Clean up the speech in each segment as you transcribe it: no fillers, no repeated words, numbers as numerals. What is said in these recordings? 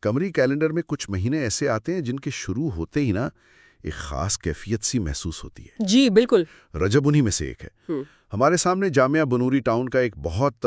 قمری کیلنڈر میں کچھ مہینے ایسے آتے ہیں جن کے شروع ہوتے ہی نا ایک خاص کیفیت سی محسوس ہوتی ہے. جی بالکل. رجب انہی میں سے ایک ہے. ہمارے سامنے جامعہ بنوری ٹاؤن کا ایک بہت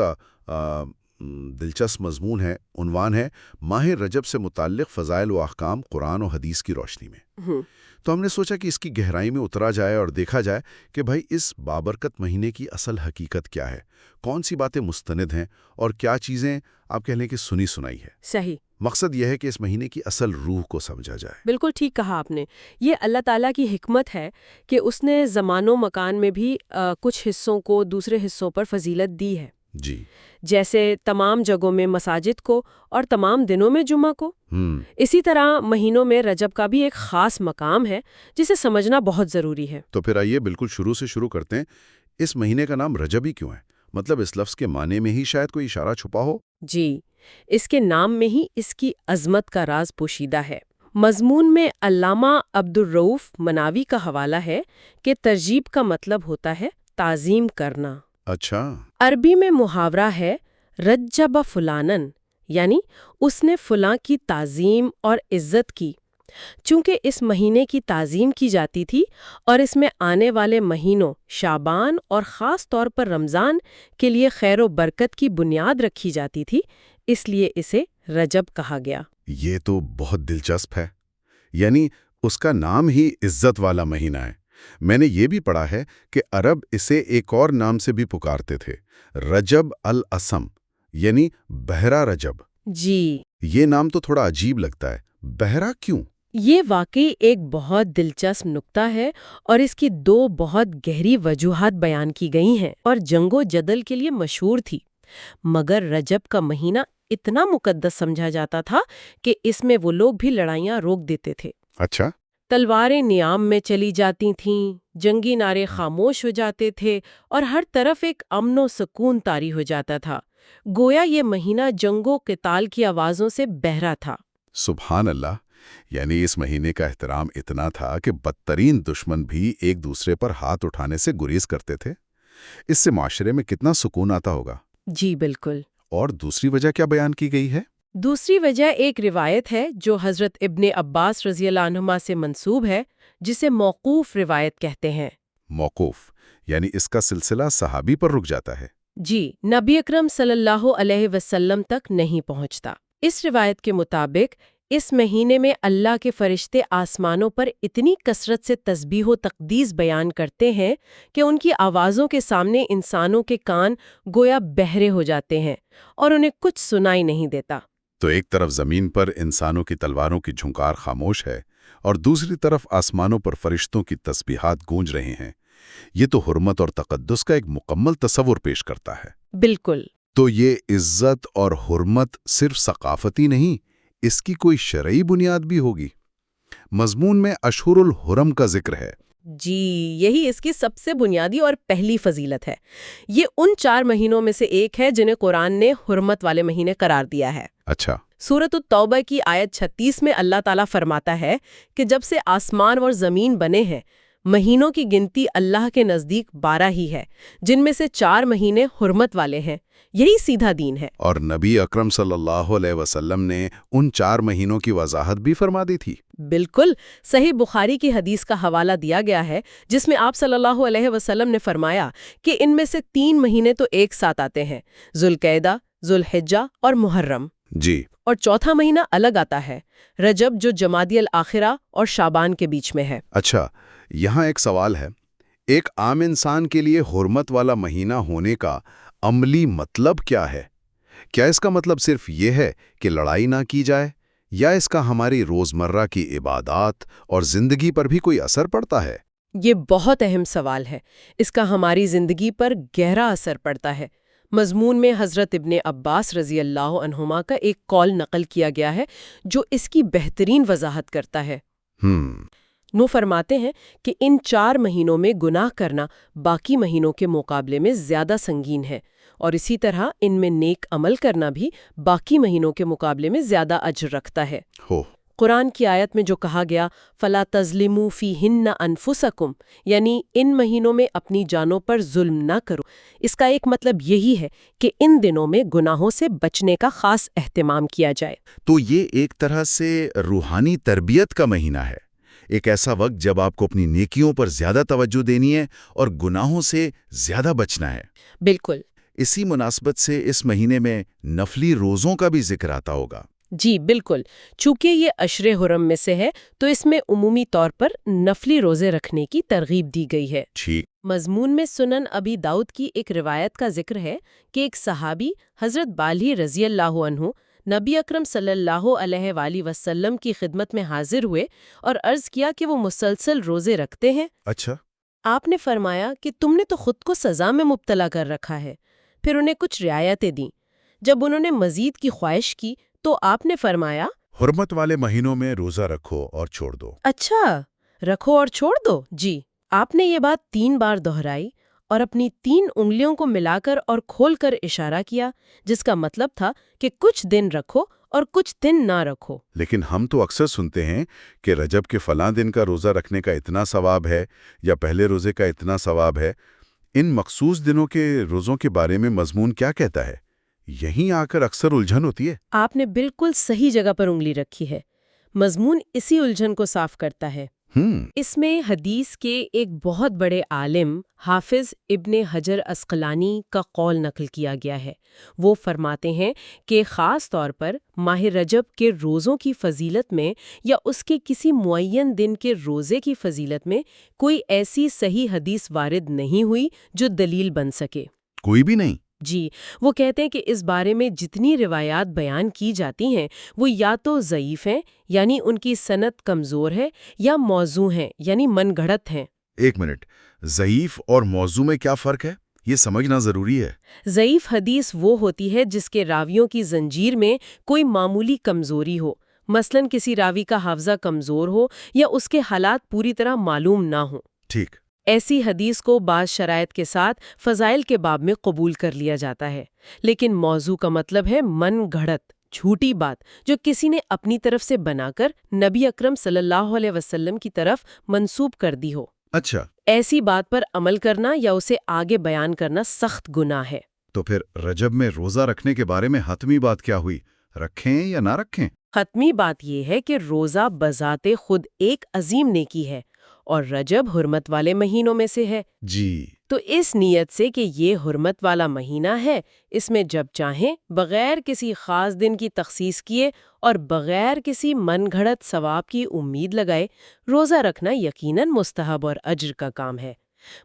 دلچسپ مضمون ہے. عنوان ہے ماہ رجب سے متعلق فضائل و احکام قرآن و حدیث کی روشنی میں. تو ہم نے سوچا کہ اس کی گہرائی میں اترا جائے اور دیکھا جائے کہ بھائی اس بابرکت مہینے کی اصل حقیقت کیا ہے، کون سی باتیں مستند ہیں اور کیا چیزیں آپ کہہ لیں کہ سنی سنائی ہے. صحیح. مقصد یہ ہے کہ اس مہینے کی اصل روح کو سمجھا جائے. بالکل ٹھیک کہا آپ نے. یہ اللہ تعالیٰ کی حکمت ہے کہ اس نے زمان و مکان میں بھی کچھ حصوں کو دوسرے حصوں پر فضیلت دی ہے. جی. جیسے تمام جگہوں میں مساجد کو اور تمام دنوں میں جمعہ کو. اسی طرح مہینوں میں رجب کا بھی ایک خاص مقام ہے جسے سمجھنا بہت ضروری ہے. تو پھر آئیے بالکل شروع سے شروع کرتے ہیں. اس مہینے کا نام رجب ہی کیوں ہے؟ مطلب اس لفظ کے معنی میں ہی شاید کوئی اشارہ چھپا ہو. جی، اس کے نام میں ہی اس کی عظمت کا راز پوشیدہ ہے. مضمون میں علامہ عبدالرؤف مناوی کا حوالہ ہے کہ ترجیب کا مطلب ہوتا ہے تعظیم کرنا. اچھا. عربی میں محاورہ ہے رجب فلانن، یعنی اس نے فلاں کی تعظیم اور عزت کی. چونکہ اس مہینے کی تعظیم کی جاتی تھی اور اس میں آنے والے مہینوں شعبان اور خاص طور پر رمضان کے لیے خیر و برکت کی بنیاد رکھی جاتی تھی، اس لیے اسے رجب کہا گیا. یہ تو بہت دلچسپ ہے. یعنی اس کا نام ہی عزت والا مہینہ ہے. میں نے یہ بھی پڑھا ہے کہ عرب اسے ایک اور نام سے بھی پکارتے تھے، رجب الاسم، یعنی بحرہ رجب. جی. یہ نام تو تھوڑا عجیب لگتا ہے. بحرہ کیوں؟ یہ واقعی ایک بہت دلچسپ نکتہ ہے اور اس کی دو بہت گہری وجوہات بیان کی گئی ہیں اور جنگ و جدل کے لیے مشہور تھی. مگر رجب کا مہینہ اتنا مقدس سمجھا جاتا تھا کہ اس میں وہ لوگ بھی لڑائیاں روک دیتے تھے. اچھا. تلواریں نیام میں چلی جاتی تھیں، جنگی نعرے خاموش ہو جاتے تھے اور ہر طرف ایک امن و سکون طاری ہو جاتا تھا. گویا یہ مہینہ جنگ و قتال کی آوازوں سے بہرا تھا. سبحان اللہ. یعنی اس مہینے کا احترام اتنا تھا کہ بدترین دشمن بھی ایک دوسرے پر ہاتھ اٹھانے سے گریز کرتے تھے. اس سے معاشرے میں کتنا سکون آتا ہوگا. جی بالکل. اور دوسری وجہ کیا بیان کی گئی ہے؟ دوسری وجہ ایک روایت ہے جو حضرت ابن عباس رضی اللہ عنہما سے منسوب ہے، جسے موقوف روایت کہتے ہیں. موقوف یعنی اس کا سلسلہ صحابی پر رک جاتا ہے. جی، نبی اکرم صلی اللہ علیہ وسلم تک نہیں پہنچتا. اس روایت کے مطابق اس مہینے میں اللہ کے فرشتے آسمانوں پر اتنی کثرت سے تسبیح و تقدیس بیان کرتے ہیں کہ ان کی آوازوں کے سامنے انسانوں کے کان گویا بہرے ہو جاتے ہیں اور انہیں کچھ سنائی نہیں دیتا. تو ایک طرف زمین پر انسانوں کی تلواروں کی جھنکار خاموش ہے اور دوسری طرف آسمانوں پر فرشتوں کی تسبیحات گونج رہے ہیں. یہ تو حرمت اور تقدس کا ایک مکمل تصور پیش کرتا ہے. بالکل. تو یہ عزت اور حرمت صرف ثقافتی نہیں، اس کی کوئی شرعی بنیاد بھی ہوگی. مضمون میں اشہر الحرم کا ذکر ہے. جی، یہی اس کی سب سے بنیادی اور پہلی فضیلت ہے. یہ ان 4 مہینوں میں سے ایک ہے جنہیں قرآن نے حرمت والے مہینے قرار دیا ہے. اچھا. سورۃ التوبہ کی آیت 36 میں اللہ تعالیٰ فرماتا ہے کہ جب سے آسمان اور زمین بنے ہیں، مہینوں کی گنتی اللہ کے نزدیک 12 ہی ہے، جن میں سے 4 مہینے حرمت والے ہیں. یہی سیدھا دین ہے. اور نبی اکرم صلی اللہ علیہ وسلم نے ان 4 مہینوں کی وضاحت بھی فرما دی تھی. بالکل. صحیح بخاری کی حدیث کا حوالہ دیا گیا ہے جس میں آپ صلی اللہ علیہ وسلم نے فرمایا کہ ان میں سے 3 مہینے تو ایک ساتھ آتے ہیں، ذوالقعدہ، ذوالحجہ اور محرم. جی. اور چوتھا مہینہ الگ آتا ہے، رجب، جو جمادی الاخرہ اور شعبان کے بیچ میں ہے. اچھا، یہاں ایک سوال ہے. ایک عام انسان کے لیے حرمت والا مہینہ ہونے کا عملی مطلب کیا ہے؟ کیا اس کا مطلب صرف یہ ہے کہ لڑائی نہ کی جائے، یا اس کا ہماری روزمرہ کی عبادات اور زندگی پر بھی کوئی اثر پڑتا ہے؟ یہ بہت اہم سوال ہے. اس کا ہماری زندگی پر گہرا اثر پڑتا ہے. مضمون میں حضرت ابن عباس رضی اللہ عنہما کا ایک قول نقل کیا گیا ہے جو اس کی بہترین وضاحت کرتا ہے. وہ فرماتے ہیں کہ ان 4 مہینوں میں گناہ کرنا باقی مہینوں کے مقابلے میں زیادہ سنگین ہے، اور اسی طرح ان میں نیک عمل کرنا بھی باقی مہینوں کے مقابلے میں زیادہ اجر رکھتا ہے. قرآن کی آیت میں جو کہا گیا فَلَا تَظْلِمُوا فِيهِنَّ أَنفُسَكُمْ یعنی ان مہینوں میں اپنی جانوں پر ظلم نہ کرو، اس کا ایک مطلب یہی ہے کہ ان دنوں میں گناہوں سے بچنے کا خاص اہتمام کیا جائے۔ تو یہ ایک طرح سے روحانی تربیت کا مہینہ ہے، ایک ایسا وقت جب آپ کو اپنی نیکیوں پر زیادہ توجہ دینی ہے اور گناہوں سے زیادہ بچنا ہے۔ بالکل۔ اسی مناسبت سے اس مہینے میں نفلی روزوں کا بھی ذکر آتا ہوگا۔ جی بالکل، چونکہ یہ اشر حرم میں سے ہے تو اس میں عمومی طور پر نفلی روزے رکھنے کی ترغیب دی گئی ہے۔ ٹھیک۔ مضمون میں سنن ابی داؤد کی ایک روایت کا ذکر ہے کہ ایک صحابی حضرت بالحی رضی اللہ عنہ نبی اکرم صلی اللہ علیہ وآلہ وسلم کی خدمت میں حاضر ہوئے اور عرض کیا کہ وہ مسلسل روزے رکھتے ہیں۔ اچھا۔ آپ نے فرمایا کہ تم نے تو خود کو سزا میں مبتلا کر رکھا ہے، پھر انہیں کچھ رعایتیں دیں۔ جب انہوں نے مزید کی خواہش کی تو آپ نے فرمایا حرمت والے مہینوں میں روزہ رکھو اور چھوڑ دو۔ اچھا، رکھو اور چھوڑ دو۔ جی، آپ نے یہ بات 3 بار دہرائی اور اپنی 3 انگلیوں کو ملا کر اور کھول کر اشارہ کیا، جس کا مطلب تھا کہ کچھ دن رکھو اور کچھ دن نہ رکھو۔ لیکن ہم تو اکثر سنتے ہیں کہ رجب کے فلاں دن کا روزہ رکھنے کا اتنا ثواب ہے یا پہلے روزے کا اتنا ثواب ہے۔ ان مخصوص دنوں کے روزوں کے بارے میں مضمون کیا کہتا ہے؟ یہیں آ کر اکثر الجھن ہوتی ہے۔ آپ نے بالکل صحیح جگہ پر انگلی رکھی ہے۔ مضمون اسی الجھن کو صاف کرتا ہے۔ اس میں حدیث کے ایک بہت بڑے عالم حافظ ابن حجر عسقلانی کا قول نقل کیا گیا ہے۔ وہ فرماتے ہیں کہ خاص طور پر ماہ رجب کے روزوں کی فضیلت میں یا اس کے کسی معین دن کے روزے کی فضیلت میں کوئی ایسی صحیح حدیث وارد نہیں ہوئی جو دلیل بن سکے۔ کوئی بھی نہیں؟ جی، وہ کہتے ہیں کہ اس بارے میں جتنی روایات بیان کی جاتی ہیں وہ یا تو ضعیف ہیں یعنی ان کی سند کمزور ہے، یا موضوع ہیں یعنی من گھڑت ہیں۔ ایک منٹ، ضعیف اور موضوع میں کیا فرق ہے؟ یہ سمجھنا ضروری ہے۔ ضعیف حدیث وہ ہوتی ہے جس کے راویوں کی زنجیر میں کوئی معمولی کمزوری ہو، مثلاً کسی راوی کا حافظہ کمزور ہو یا اس کے حالات پوری طرح معلوم نہ ہوں۔ ٹھیک۔ ایسی حدیث کو بعض شرائط کے ساتھ فضائل کے باب میں قبول کر لیا جاتا ہے، لیکن موضوع کا مطلب ہے من گھڑت، جھوٹی بات جو کسی نے اپنی طرف سے بنا کر نبی اکرم صلی اللہ علیہ وسلم کی طرف منسوب کر دی ہو۔ اچھا، ایسی بات پر عمل کرنا یا اسے آگے بیان کرنا سخت گناہ ہے۔ تو پھر رجب میں روزہ رکھنے کے بارے میں حتمی بات کیا ہوئی؟ رکھیں یا نہ رکھیں؟ حتمی بات یہ ہے کہ روزہ بذات خود ایک عظیم نیکی ہے اور رجب حرمت والے مہینوں میں سے ہے۔ جی۔ تو اس نیت سے کہ یہ حرمت والا مہینہ ہے، اس میں جب چاہیں بغیر کسی خاص دن کی تخصیص کیے اور بغیر کسی من گھڑت ثواب کی امید لگائے روزہ رکھنا یقیناً مستحب اور اجر کا کام ہے۔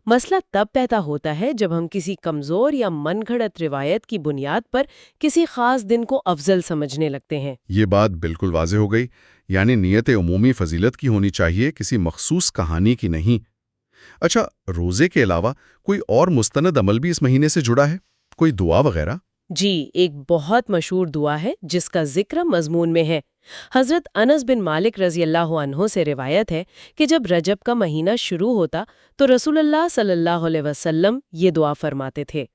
مسئلہ تب پیدا ہوتا ہے جب ہم کسی کمزور یا من گھڑت روایت کی بنیاد پر کسی خاص دن کو افضل سمجھنے لگتے ہیں۔ یہ بات بالکل واضح ہو گئی، یعنی نیت عمومی فضیلت کی ہونی چاہیے، کسی مخصوص کہانی کی نہیں۔ اچھا، روزے کے علاوہ کوئی اور مستند عمل بھی اس مہینے سے جڑا ہے؟ کوئی دعا وغیرہ؟ جی، ایک بہت مشہور دعا ہے جس کا ذکر مضمون میں ہے۔ حضرت انس بن مالک رضی اللہ عنہ سے روایت ہے کہ جب رجب کا مہینہ شروع ہوتا تو رسول اللہ صلی اللہ علیہ وسلم یہ دعا فرماتے تھے: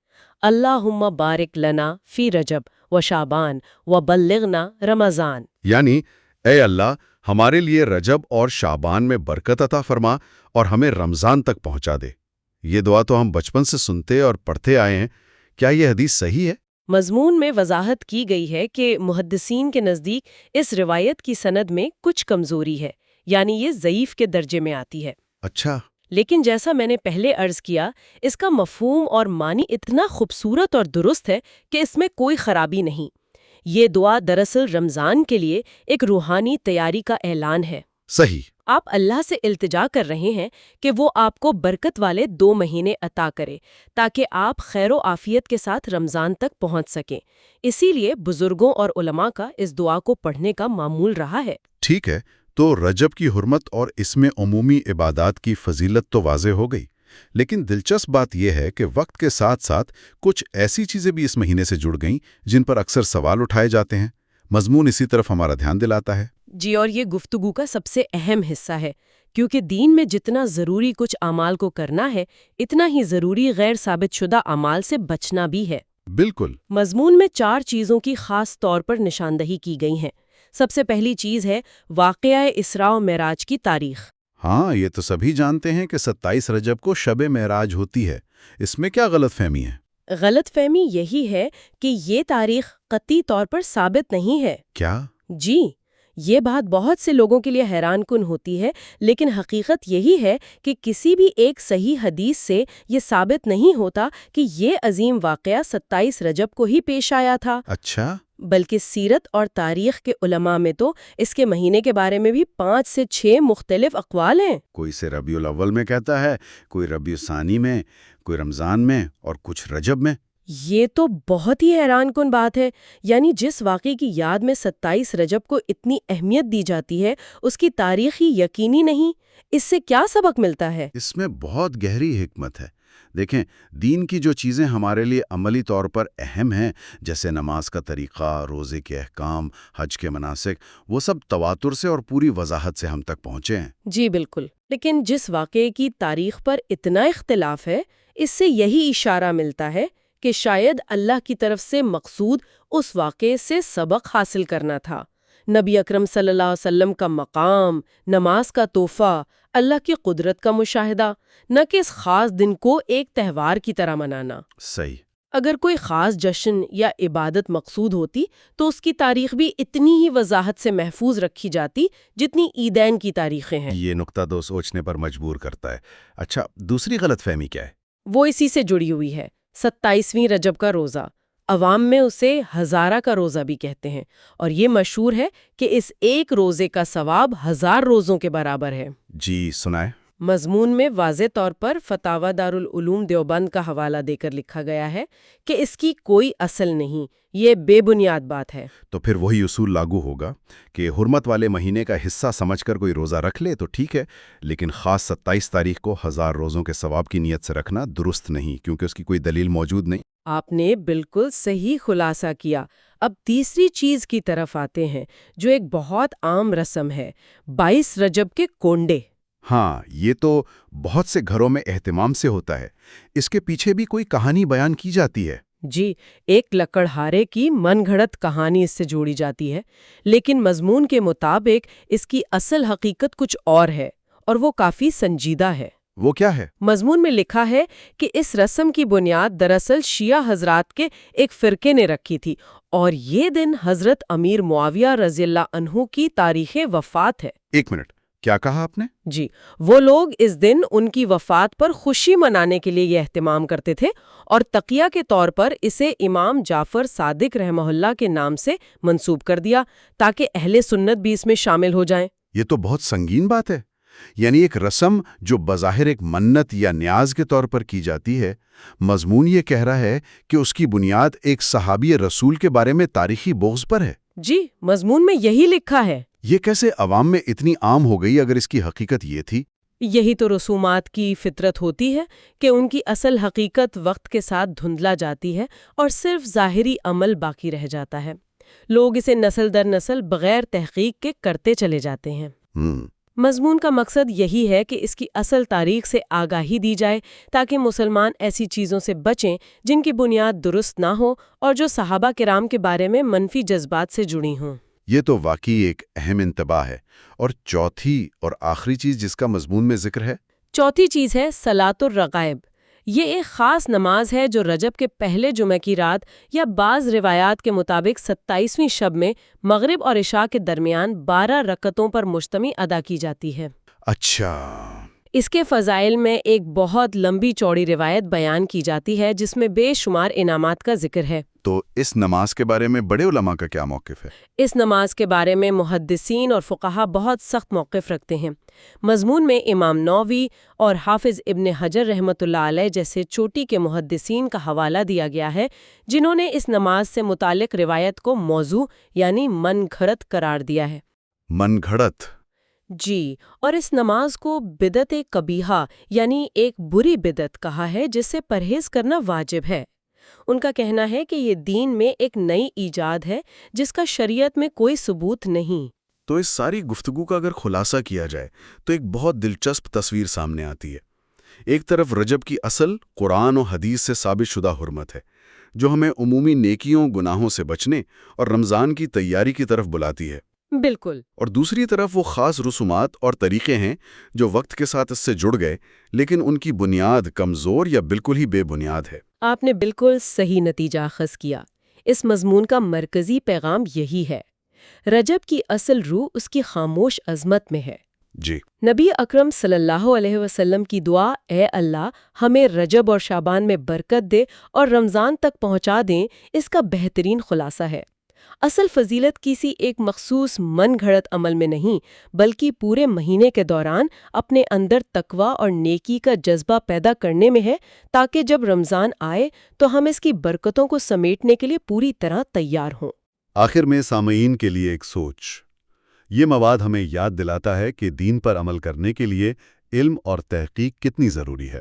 اللہم بارک لنا فی رجب و شعبان و بلغنا رمضان، یعنی اے اللہ ہمارے لیے رجب اور شعبان میں برکت عطا فرما اور ہمیں رمضان تک پہنچا دے۔ یہ دعا تو ہم بچپن سے سنتے اور پڑھتے آئے ہیں، کیا یہ حدیث صحیح ہے؟ مضمون میں وضاحت کی گئی ہے کہ محدثین کے نزدیک اس روایت کی سند میں کچھ کمزوری ہے، یعنی یہ ضعیف کے درجے میں آتی ہے۔ اچھا۔ لیکن جیسا میں نے پہلے عرض کیا، اس کا مفہوم اور معنی اتنا خوبصورت اور درست ہے کہ اس میں کوئی خرابی نہیں۔ یہ دعا دراصل رمضان کے لیے ایک روحانی تیاری کا اعلان ہے۔ صحیح۔ آپ اللہ سے التجا کر رہے ہیں کہ وہ آپ کو برکت والے 2 مہینے عطا کرے تاکہ آپ خیر و عافیت کے ساتھ رمضان تک پہنچ سکیں۔ اسی لیے بزرگوں اور علماء کا اس دعا کو پڑھنے کا معمول رہا ہے۔ ٹھیک ہے، تو رجب کی حرمت اور اس میں عمومی عبادات کی فضیلت تو واضح ہو گئی، لیکن دلچسپ بات یہ ہے کہ وقت کے ساتھ ساتھ کچھ ایسی چیزیں بھی اس مہینے سے جڑ گئیں جن پر اکثر سوال اٹھائے جاتے ہیں۔ مضمون اسی طرف ہمارا دھیان دلاتا ہے۔ جی، اور یہ گفتگو کا سب سے اہم حصہ ہے، کیونکہ دین میں جتنا ضروری کچھ اعمال کو کرنا ہے، اتنا ہی ضروری غیر ثابت شدہ اعمال سے بچنا بھی ہے۔ بالکل۔ مضمون میں 4 چیزوں کی خاص طور پر نشاندہی کی گئی ہیں: سب سے پہلی چیز ہے واقعہ اسراء و معراج کی تاریخ۔ ہاں، یہ تو سبھی جانتے ہیں کہ 27 رجب کو شب معراج ہوتی ہے۔ اس میں کیا غلط فہمی ہے؟ غلط فہمی یہی ہے کہ یہ تاریخ قطعی طور پر ثابت نہیں ہے۔ کیا؟ جی، یہ بات بہت سے لوگوں کے لیے حیران کن ہوتی ہے، لیکن حقیقت یہی ہے کہ کسی بھی ایک صحیح حدیث سے یہ ثابت نہیں ہوتا کہ یہ عظیم واقعہ 27 رجب کو ہی پیش آیا تھا۔ اچھا۔ بلکہ سیرت اور تاریخ کے علماء میں تو اس کے مہینے کے بارے میں بھی 5 سے 6 مختلف اقوال ہیں۔ کوئی سے ربیع الاول میں کہتا ہے، کوئی ربیع ثانی میں، کوئی رمضان میں اور کچھ رجب میں۔ یہ تو بہت ہی حیران کن بات ہے، یعنی جس واقعے کی یاد میں 27 رجب کو اتنی اہمیت دی جاتی ہے اس کی تاریخ ہی یقینی نہیں۔ اس سے کیا سبق ملتا ہے؟ اس میں بہت گہری حکمت ہے۔ دیکھیں، دین کی جو چیزیں ہمارے لیے عملی طور پر اہم ہیں، جیسے نماز کا طریقہ، روزے کے احکام، حج کے مناسک، وہ سب تواتر سے اور پوری وضاحت سے ہم تک پہنچے ہیں۔ جی بالکل، لیکن جس واقعے کی تاریخ پر اتنا اختلاف ہے، اس سے یہی اشارہ ملتا ہے کہ شاید اللہ کی طرف سے مقصود اس واقعے سے سبق حاصل کرنا تھا۔ نبی اکرم صلی اللہ علیہ وسلم کا مقام، نماز کا تحفہ، اللہ کی قدرت کا مشاہدہ، نہ کہ اس خاص دن کو ایک تہوار کی طرح منانا۔ صحیح۔ اگر کوئی خاص جشن یا عبادت مقصود ہوتی تو اس کی تاریخ بھی اتنی ہی وضاحت سے محفوظ رکھی جاتی جتنی عیدین کی تاریخیں ہیں۔ یہ نقطہ تو سوچنے پر مجبور کرتا ہے۔ اچھا، دوسری غلط فہمی کیا ہے؟ وہ اسی سے جڑی ہوئی ہے، 27ویں رجب کا روزہ۔ عوام میں اسے ہزارہ کا روزہ بھی کہتے ہیں، اور یہ مشہور ہے کہ اس ایک روزے کا ثواب 1000 روزوں کے برابر ہے۔ جی، سنائے۔ مضمون میں واضح طور پر فتاوی دارالعلوم دیوبند کا حوالہ دے کر لکھا گیا ہے کہ اس کی کوئی اصل نہیں، یہ بے بنیاد بات ہے۔ تو پھر وہی اصول لاگو ہوگا کہ حرمت والے مہینے کا حصہ سمجھ کر کوئی روزہ رکھ لے تو ٹھیک ہے، لیکن خاص 27 تاریخ کو 1000 روزوں کے ثواب کی نیت سے رکھنا درست نہیں، کیونکہ اس کی کوئی دلیل موجود نہیں۔ آپ نے بالکل صحیح خلاصہ کیا۔ اب تیسری چیز کی طرف آتے ہیں، جو ایک بہت عام رسم ہے، 22 رجب کے کونڈے۔ ہاں، یہ تو بہت سے گھروں میں اہتمام سے ہوتا ہے۔ اس کے پیچھے بھی کوئی کہانی بیان کی جاتی ہے۔ جی، ایک لکڑہارے کی من گھڑت کہانی اس سے جوڑی جاتی ہے، لیکن مضمون کے مطابق اس کی اصل حقیقت کچھ اور ہے، اور وہ کافی سنجیدہ ہے۔ وہ کیا ہے؟ مضمون میں لکھا ہے کہ اس رسم کی بنیاد دراصل شیعہ حضرات کے ایک فرقے نے رکھی تھی، اور یہ دن حضرت امیر معاویہ رضی اللہ عنہ کی تاریخ وفات ہے۔ ایک منٹ، کیا کہا آپ نے؟ جی، وہ لوگ اس دن ان کی وفات پر خوشی منانے کے لیے یہ اہتمام کرتے تھے، اور تقیہ کے طور پر اسے امام جعفر صادق رحمہ اللہ کے نام سے منسوب کر دیا تاکہ اہل سنت بھی اس میں شامل ہو جائیں۔ یہ تو بہت سنگین بات ہے۔ یعنی ایک رسم جو بظاہر ایک منت یا نیاز کے طور پر کی جاتی ہے، مضمون یہ کہہ رہا ہے کہ اس کی بنیاد ایک صحابی رسول کے بارے میں تاریخی بغض پر ہے۔ جی، مضمون میں یہی لکھا ہے۔ یہ کیسے عوام میں اتنی عام ہو گئی اگر اس کی حقیقت یہ تھی؟ یہی تو رسومات کی فطرت ہوتی ہے کہ ان کی اصل حقیقت وقت کے ساتھ دھندلا جاتی ہے اور صرف ظاہری عمل باقی رہ جاتا ہے۔ لوگ اسے نسل در نسل بغیر تحقیق کے کرتے چلے جاتے ہیں۔ مضمون کا مقصد یہی ہے کہ اس کی اصل تاریخ سے آگاہی دی جائے تاکہ مسلمان ایسی چیزوں سے بچیں جن کی بنیاد درست نہ ہو اور جو صحابہ کرام کے بارے میں منفی جذبات سے جڑی ہوں۔ یہ تو واقعی ایک اہم انتباہ ہے۔ اور چوتھی اور آخری چیز جس کا مضمون میں ذکر ہے؟ چوتھی چیز ہے صلاۃ الرغائب۔ یہ ایک خاص نماز ہے جو رجب کے پہلے جمعہ کی رات یا بعض روایات کے مطابق 27ویں شب میں مغرب اور عشاء کے درمیان 12 رکعتوں پر مجتمع ادا کی جاتی ہے۔ اچھا۔ اس کے فضائل میں ایک بہت لمبی چوڑی روایت بیان کی جاتی ہے جس میں بے شمار انعامات کا ذکر ہے۔ تو اس نماز کے بارے میں بڑے علماء کا کیا موقف ہے؟ اس نماز کے بارے میں محدثین اور فقہا بہت سخت موقف رکھتے ہیں۔ مضمون میں امام نووی اور حافظ ابن حجر رحمۃ اللہ علیہ جیسے چوٹی کے محدثین کا حوالہ دیا گیا ہے جنہوں نے اس نماز سے متعلق روایت کو موضوع یعنی من گھڑت قرار دیا ہے۔ من گھڑت؟ جی، اور اس نماز کو بدعت قبیحہ یعنی ایک بری بدعت کہا ہے جس سے پرہیز کرنا واجب ہے۔ ان کا کہنا ہے کہ یہ دین میں ایک نئی ایجاد ہے جس کا شریعت میں کوئی ثبوت نہیں۔ تو اس ساری گفتگو کا اگر خلاصہ کیا جائے تو ایک بہت دلچسپ تصویر سامنے آتی ہے۔ ایک طرف رجب کی اصل قرآن و حدیث سے ثابت شدہ حرمت ہے جو ہمیں عمومی نیکیوں گناہوں سے بچنے اور رمضان کی تیاری کی طرف بلاتی ہے۔ بالکل. اور دوسری طرف وہ خاص رسومات اور طریقے ہیں جو وقت کے ساتھ اس سے جڑ گئے لیکن ان کی بنیاد کمزور یا بالکل ہی بے بنیاد ہے۔ آپ نے بالکل صحیح نتیجہ اخذ کیا۔ اس مضمون کا مرکزی پیغام یہی ہے۔ رجب کی اصل روح اس کی خاموش عظمت میں ہے۔ جی۔ نبی اکرم صلی اللہ علیہ وسلم کی دعا اے اللہ ہمیں رجب اور شعبان میں برکت دے اور رمضان تک پہنچا دیں، اس کا بہترین خلاصہ ہے۔ اصل فضیلت کسی ایک مخصوص من گھڑت عمل میں نہیں بلکہ پورے مہینے کے دوران اپنے اندر تقوی اور نیکی کا جذبہ پیدا کرنے میں ہے، تاکہ جب رمضان آئے تو ہم اس کی برکتوں کو سمیٹنے کے لیے پوری طرح تیار ہوں۔ آخر میں سامعین کے لیے ایک سوچ۔ یہ مواد ہمیں یاد دلاتا ہے کہ دین پر عمل کرنے کے لیے علم اور تحقیق کتنی ضروری ہے۔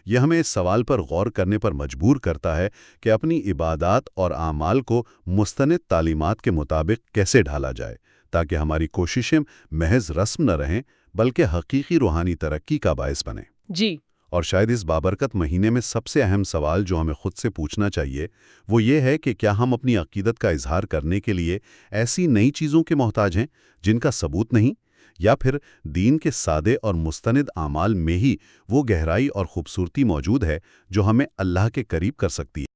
یہ ہمیں اس سوال پر غور کرنے پر مجبور کرتا ہے کہ اپنی عبادات اور اعمال کو مستند تعلیمات کے مطابق کیسے ڈھالا جائے تاکہ ہماری کوششیں محض رسم نہ رہیں بلکہ حقیقی روحانی ترقی کا باعث بنیں۔ جی۔ اور شاید اس بابرکت مہینے میں سب سے اہم سوال جو ہمیں خود سے پوچھنا چاہیے وہ یہ ہے کہ کیا ہم اپنی عقیدت کا اظہار کرنے کے لیے ایسی نئی چیزوں کے محتاج ہیں جن کا ثبوت نہیں، یا پھر دین کے سادے اور مستند اعمال میں ہی وہ گہرائی اور خوبصورتی موجود ہے جو ہمیں اللہ کے قریب کر سکتی ہے۔